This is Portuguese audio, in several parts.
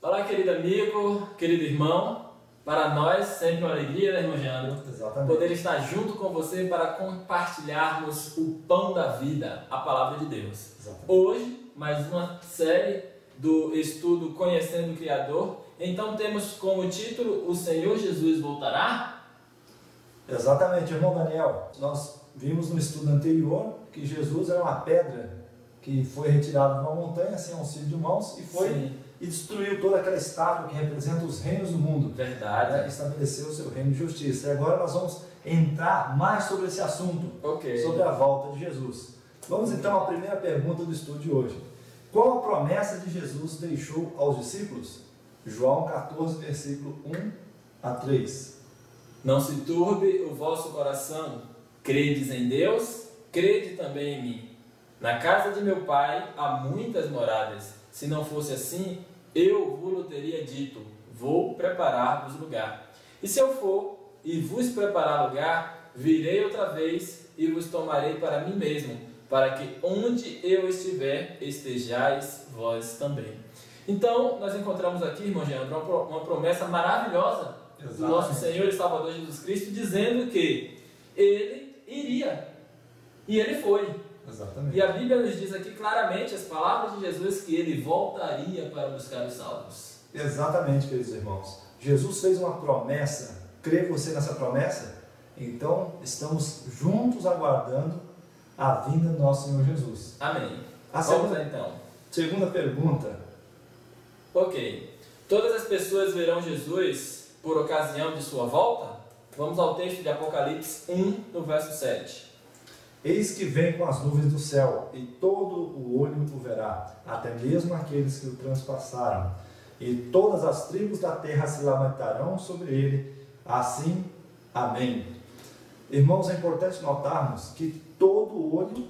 Olá, querido amigo, querido irmão. Para nós, sempre uma alegria, né, irmão Jean? Exatamente. Poder estar junto com você para compartilharmos o pão da vida, a palavra de Deus. Exatamente. Hoje, mais uma série do estudo Conhecendo o Criador. Então temos como título: O Senhor Jesus voltará? Exatamente, irmão Daniel. Nós vimos no estudo anterior que Jesus era uma pedra que foi retirada de uma montanha sem auxílio de mãos e foi e destruiu toda aquela estátua que representa os reinos do mundo. Verdade. Né? Estabeleceu o seu reino de justiça. E agora nós vamos entrar mais sobre esse assunto, sobre a volta de Jesus. Vamos então à primeira pergunta do estudo de hoje. Qual a promessa de Jesus deixou aos discípulos? João 14, versículo 1 a 3. Não se turbe o vosso coração, credes em Deus, crede também em mim. Na casa de meu pai há muitas moradas. Se não fosse assim, eu vos teria dito, vou preparar-vos lugar. E se eu for e vos preparar lugar, virei outra vez e vos tomarei para mim mesmo, para que onde eu estiver, estejais vós também. Então, nós encontramos aqui, irmão Jean, uma promessa maravilhosa do nosso Senhor e Salvador Jesus Cristo, dizendo que Ele iria. E Ele foi. Exatamente. E a Bíblia nos diz aqui claramente as palavras de Jesus que Ele voltaria para buscar os salvos. Exatamente, queridos irmãos. Jesus fez uma promessa. Crê você nessa promessa? Então, estamos juntos aguardando a vinda do nosso Senhor Jesus. Amém. Vamos lá então. Segunda pergunta. Ok. Todas as pessoas verão Jesus por ocasião de sua volta? Vamos ao texto de Apocalipse 1, no verso 7. Eis que vem com as nuvens do céu, e todo o olho o verá, até mesmo aqueles que o transpassaram. E todas as tribos da terra se lamentarão sobre ele. Assim, amém. Irmãos, é importante notarmos que todo o olho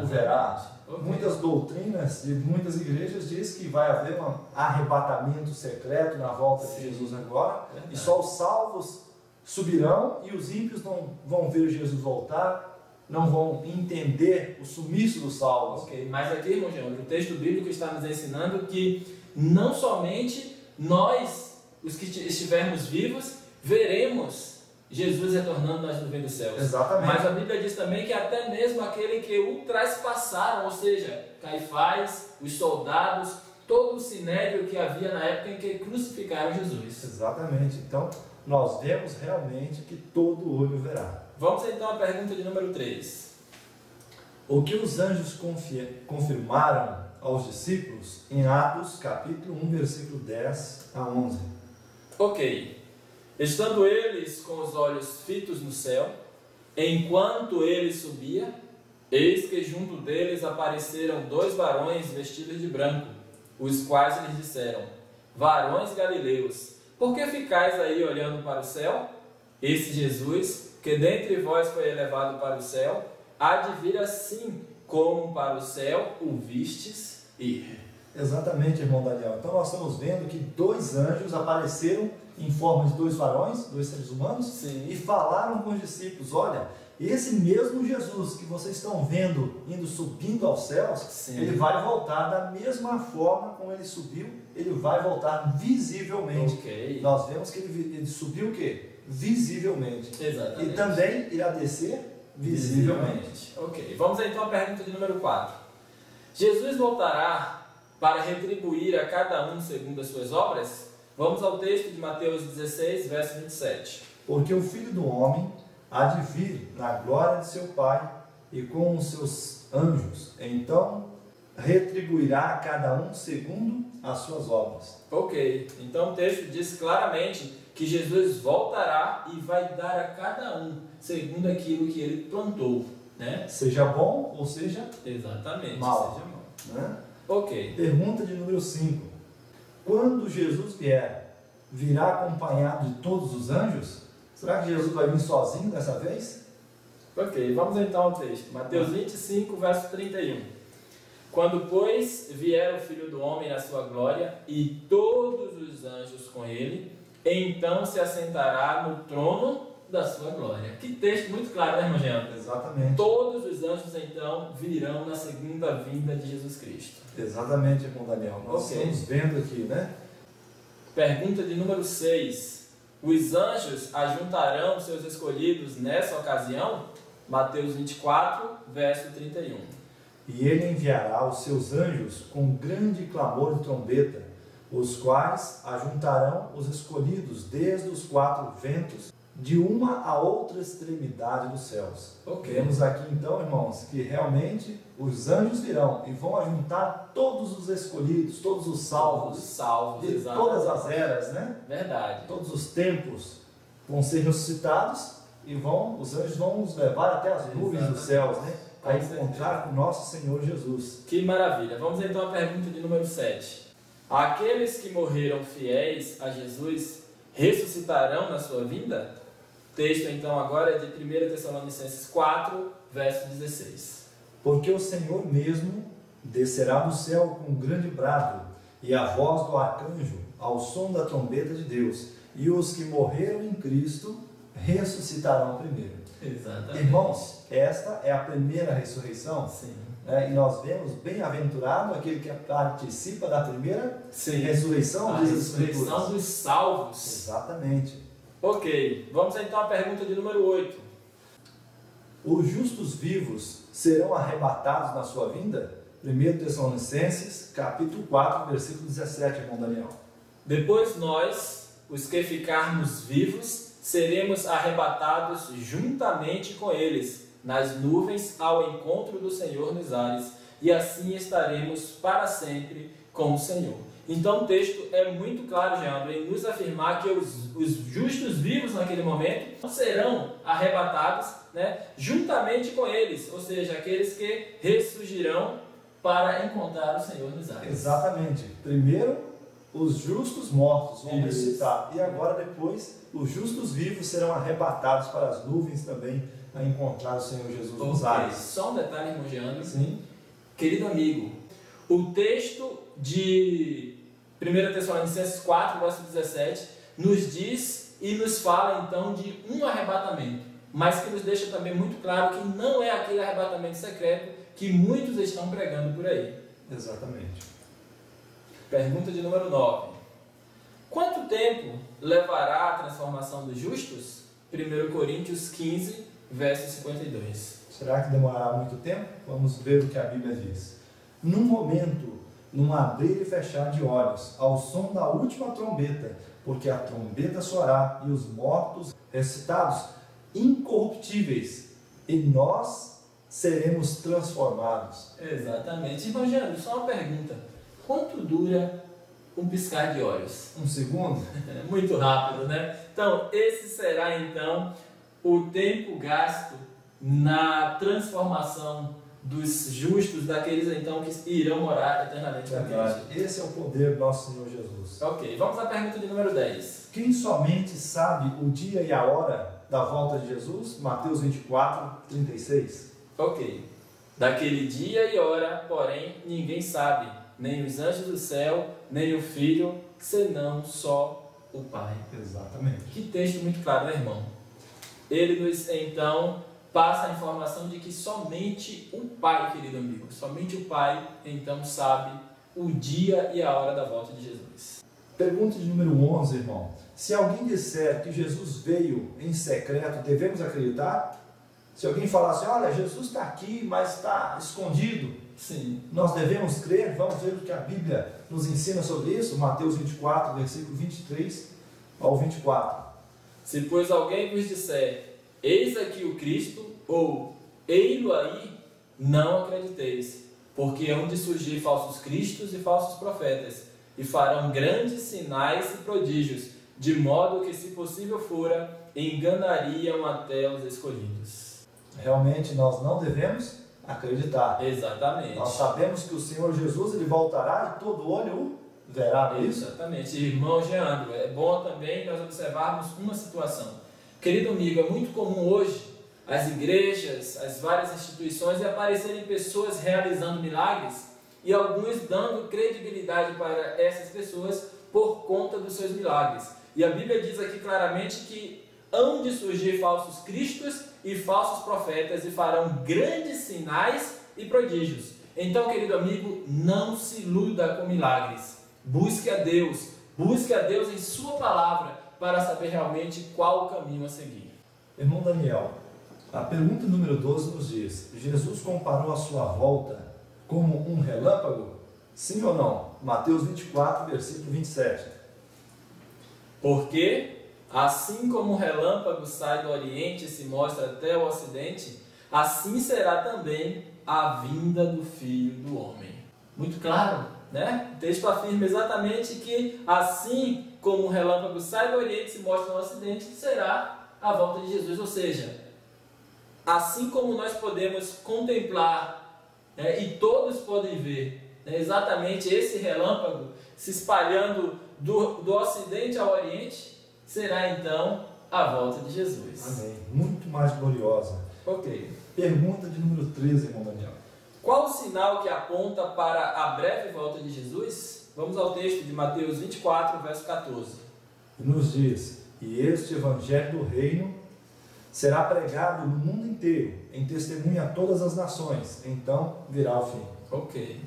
o verá. Muitas doutrinas de muitas igrejas diz que vai haver um arrebatamento secreto na volta de Jesus agora. E só os salvos subirão e os ímpios não vão ver Jesus voltar, não vão entender o sumiço dos salvos. Mas aqui, irmão Jean, o texto bíblico está nos ensinando que não somente nós, os que estivermos vivos, veremos Jesus retornando nas nuvens dos céus. Exatamente. Mas a Bíblia diz também que até mesmo aquele que o traspassaram, ou seja, Caifás, os soldados, todo o sinédrio que havia na época em que crucificaram Jesus. Exatamente. Então, nós vemos realmente que todo olho verá. Vamos então à pergunta de número 3. O que os anjos confirmaram aos discípulos em Atos, capítulo 1, versículo 10 a 11. Estando eles com os olhos fitos no céu, enquanto ele subia, eis que junto deles apareceram 2 varões vestidos de branco, os quais lhes disseram: varões galileus, por que ficais aí olhando para o céu? Esse Jesus, que dentre vós foi elevado para o céu, há de vir assim como para o céu o vistes ir. Exatamente, irmão Daniel. Então nós estamos vendo que 2 anjos apareceram em forma de 2 varões, 2 seres humanos, e falaram com os discípulos: olha, esse mesmo Jesus que vocês estão vendo indo subindo aos céus, ele vai voltar da mesma forma como ele subiu, ele vai voltar visivelmente. Nós vemos que ele subiu o quê? Visivelmente. Exatamente. E também irá descer visivelmente. Vamos então à pergunta de número 4. Jesus voltará para retribuir a cada um segundo as suas obras? Vamos ao texto de Mateus 16, verso 27. Porque o Filho do Homem há de vir na glória de seu Pai e com os seus anjos. Então retribuirá a cada um segundo as suas obras. Então o texto diz claramente que Jesus voltará e vai dar a cada um segundo aquilo que ele plantou, né? Seja bom ou seja mal. Seja mal. Né? Pergunta de número 5. Quando Jesus vier, virá acompanhado de todos os anjos? Será que Jesus vai vir sozinho dessa vez? Vamos então ao texto. Mateus 25, verso 31. Quando, pois, vier o Filho do Homem na sua glória e todos os anjos com ele, então se assentará no trono da sua glória. Que texto muito claro, né, irmão Jean? Exatamente. Todos os anjos, então, virão na segunda vinda de Jesus Cristo. Exatamente, irmão Daniel. Nós estamos vendo aqui, né? Pergunta de número 6. Os anjos ajuntarão seus escolhidos nessa ocasião? Mateus 24, verso 31. E ele enviará os seus anjos com grande clamor de trombeta, os quais ajuntarão os escolhidos desde os 4 ventos, de uma a outra extremidade dos céus. Vemos aqui então, irmãos, que realmente os anjos virão e vão ajuntar todos os escolhidos, todos os salvos, de todas as eras, né? Verdade. Todos os tempos vão ser ressuscitados e os anjos vão nos levar até as nuvens dos céus, né? Para encontrar com nosso Senhor Jesus. Que maravilha! Vamos então à pergunta de número 7. Aqueles que morreram fiéis a Jesus ressuscitarão na sua vinda? O texto então agora é de 1 Tessalonicenses 4, verso 16. Porque o Senhor mesmo descerá do céu com um grande brado, e a voz do arcanjo, ao som da trombeta de Deus, e os que morreram em Cristo ressuscitarão primeiro. Exatamente. Irmãos, esta é a primeira ressurreição. Sim. E nós vemos bem-aventurado aquele que participa da primeira ressurreição, diz as Escrituras. A ressurreição dos salvos. Exatamente. Ok, vamos então à pergunta de número 8. Os justos vivos serão arrebatados na sua vinda? 1 Tessalonicenses, capítulo 4, versículo 17, irmão Daniel. Depois nós, os que ficarmos vivos, seremos arrebatados juntamente com eles, nas nuvens ao encontro do Senhor nos ares, e assim estaremos para sempre com o Senhor. Então o texto é muito claro, Jean, em nos afirmar que os justos vivos naquele momento serão arrebatados, né, juntamente com eles, ou seja, aqueles que ressurgirão para encontrar o Senhor nos ares. Exatamente. Primeiro, os justos mortos vão ressuscitar, e agora depois, os justos vivos serão arrebatados para as nuvens também a encontrar o Senhor Jesus nos ares. Só um detalhe, irmão Jean. Sim. Querido amigo, o texto de 1 Tessalonicenses 4, verso 17, nos diz e nos fala então de um arrebatamento, mas que nos deixa também muito claro que não é aquele arrebatamento secreto que muitos estão pregando por aí. Exatamente. Pergunta de número 9. Quanto tempo levará a transformação dos justos? 1 Coríntios 15, verso 52. Será que demorará muito tempo? Vamos ver o que a Bíblia diz. Num momento, num abrir e fechar de olhos, ao som da última trombeta, porque a trombeta soará e os mortos ressuscitados incorruptíveis, e nós seremos transformados. Exatamente. Irmão Jean, só uma pergunta. Quanto dura um piscar de olhos? Um segundo? Muito rápido, né? Então, esse será então o tempo gasto na transformação dos justos, daqueles então que irão morar eternamente com Deus. Esse é o poder do nosso Senhor Jesus. Ok, vamos à pergunta de número 10. Quem somente sabe o dia e a hora da volta de Jesus? Mateus 24, 36. Ok. Daquele dia e hora, porém, ninguém sabe, nem os anjos do céu, nem o Filho, senão só o Pai. Exatamente. Que texto muito claro, né, irmão? Ele nos, então, passa a informação de que somente o Pai, querido amigo, somente o Pai, então, sabe o dia e a hora da volta de Jesus. Pergunta de número 11, irmão. Se alguém disser que Jesus veio em secreto, devemos acreditar? Se alguém falar assim, olha, Jesus está aqui, mas está escondido, sim, nós devemos crer? Vamos ver o que a Bíblia nos ensina sobre isso. Mateus 24, versículo 23 ao 24. Se, pois, alguém vos disser, eis aqui o Cristo, ou ei-lo aí, não acrediteis, porque hão de surgir falsos cristos e falsos profetas, e farão grandes sinais e prodígios, de modo que, se possível fora, enganariam até os escolhidos. Realmente nós não devemos acreditar. Exatamente. Nós sabemos que o Senhor Jesus ele voltará e todo olho o verá. Exatamente. Irmão Jeandro, é bom também nós observarmos uma situação. Querido amigo, é muito comum hoje as igrejas, as várias instituições aparecerem pessoas realizando milagres e alguns dando credibilidade para essas pessoas por conta dos seus milagres. E a Bíblia diz aqui claramente que hão de surgir falsos cristos e falsos profetas e farão grandes sinais e prodígios. Então, querido amigo, não se iluda com milagres. Busque a Deus, Busque a Deus em sua palavra para saber realmente qual o caminho a seguir. Irmão Daniel, a pergunta número 12 nos diz: Jesus comparou a sua volta como um relâmpago? Sim ou não? Mateus 24, versículo 27. Porque, assim como um relâmpago sai do Oriente e se mostra até o Ocidente, assim será também a vinda do Filho do Homem. Muito claro, né? O texto afirma exatamente que, assim como um relâmpago sai do Oriente e se mostra no Ocidente, será a volta de Jesus. Ou seja, assim como nós podemos contemplar, né, e todos podem ver, né, exatamente esse relâmpago se espalhando do Ocidente ao Oriente, será então a volta de Jesus. Amém. Muito mais gloriosa. Ok. Pergunta de número 13, irmão Daniel. Qual o sinal que aponta para a breve volta de Jesus? Vamos ao texto de Mateus 24, verso 14. Nos diz: e este evangelho do reino será pregado no mundo inteiro, em testemunha a todas as nações, então virá o fim. Ok.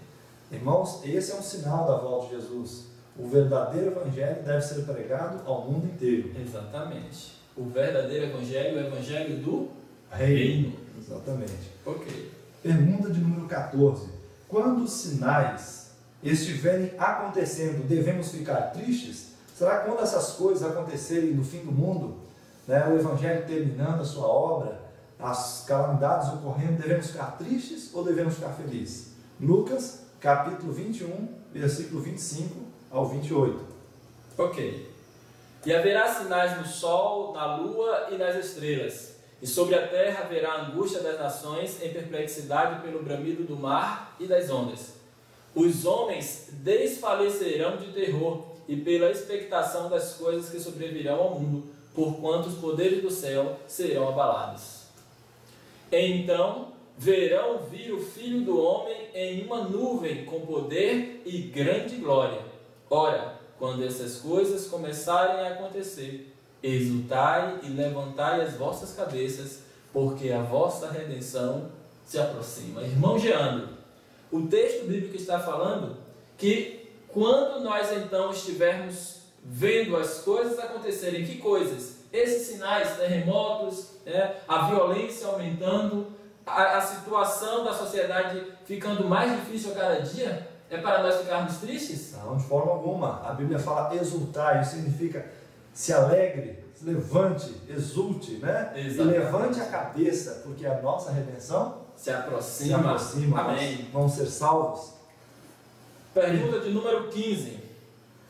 Irmãos, esse é um sinal da volta de Jesus. O verdadeiro evangelho deve ser pregado ao mundo inteiro. Exatamente. O verdadeiro evangelho é o evangelho do Reino. Exatamente. Ok. Pergunta de número 14. Quando os sinais estiverem acontecendo, devemos ficar tristes? Será que quando essas coisas acontecerem no fim do mundo, né, o evangelho terminando a sua obra, as calamidades ocorrendo, devemos ficar tristes ou devemos ficar felizes? Lucas, capítulo 21, versículo 25 ao 28. Ok. E haverá sinais no sol, na lua e nas estrelas, e sobre a terra haverá a angústia das nações em perplexidade pelo bramido do mar e das ondas. Os homens desfalecerão de terror e pela expectação das coisas que sobrevirão ao mundo, porquanto os poderes do céu serão abalados. Então verão vir o Filho do Homem em uma nuvem com poder e grande glória. Ora, quando essas coisas começarem a acontecer, exultai e levantai as vossas cabeças, porque a vossa redenção se aproxima. Irmão Geandro, o texto bíblico está falando que quando nós então estivermos vendo as coisas acontecerem, que coisas? Esses sinais, terremotos, a violência aumentando, a situação da sociedade ficando mais difícil a cada dia, é para nós ficarmos tristes? Não, de forma alguma. A Bíblia fala exultar, isso significa se alegre, se levante, exulte, né? Exatamente. E levante a cabeça, porque a nossa redenção se aproxima. Amém. Vamos ser salvos. Pergunta de número 15.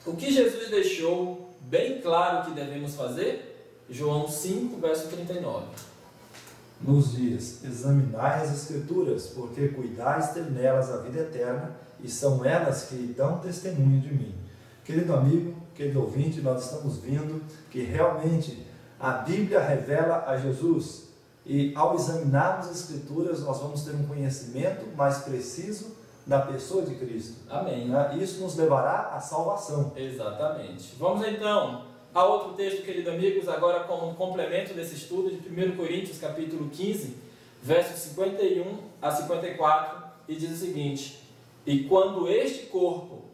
O que Jesus deixou bem claro que devemos fazer? João 5, verso 39. Nos diz: examinai as Escrituras, porque cuidais ter nelas a vida eterna, e são elas que dão testemunho de mim. Querido amigo, querido ouvinte, nós estamos vendo que realmente a Bíblia revela a Jesus, e ao examinarmos as Escrituras nós vamos ter um conhecimento mais preciso da pessoa de Cristo. Amém. Isso nos levará à salvação. Exatamente. Vamos então a outro texto, queridos amigos, agora como um complemento desse estudo de 1 Coríntios capítulo 15, versos 51 a 54, e diz o seguinte: e quando este corpo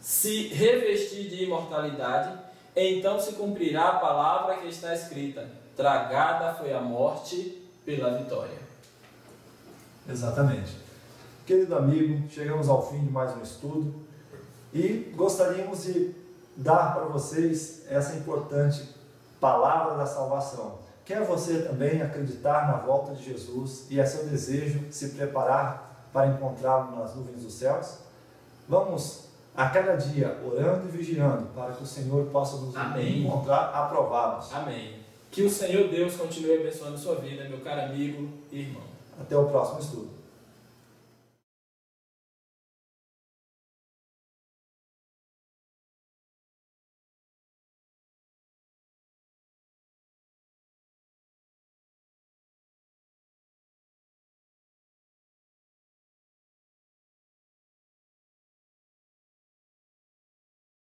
se revestir de imortalidade, então se cumprirá a palavra que está escrita: tragada foi a morte pela vitória. Exatamente. Querido amigo, chegamos ao fim de mais um estudo e gostaríamos de dar para vocês essa importante palavra da salvação. Quer você também acreditar na volta de Jesus e é seu desejo se preparar para encontrá-lo nas nuvens dos céus? Vamos a cada dia orando e vigiando para que o Senhor possa nos encontrar aprovados. Amém. Que o Senhor Deus continue abençoando a sua vida, meu caro amigo e irmão. Até o próximo estudo.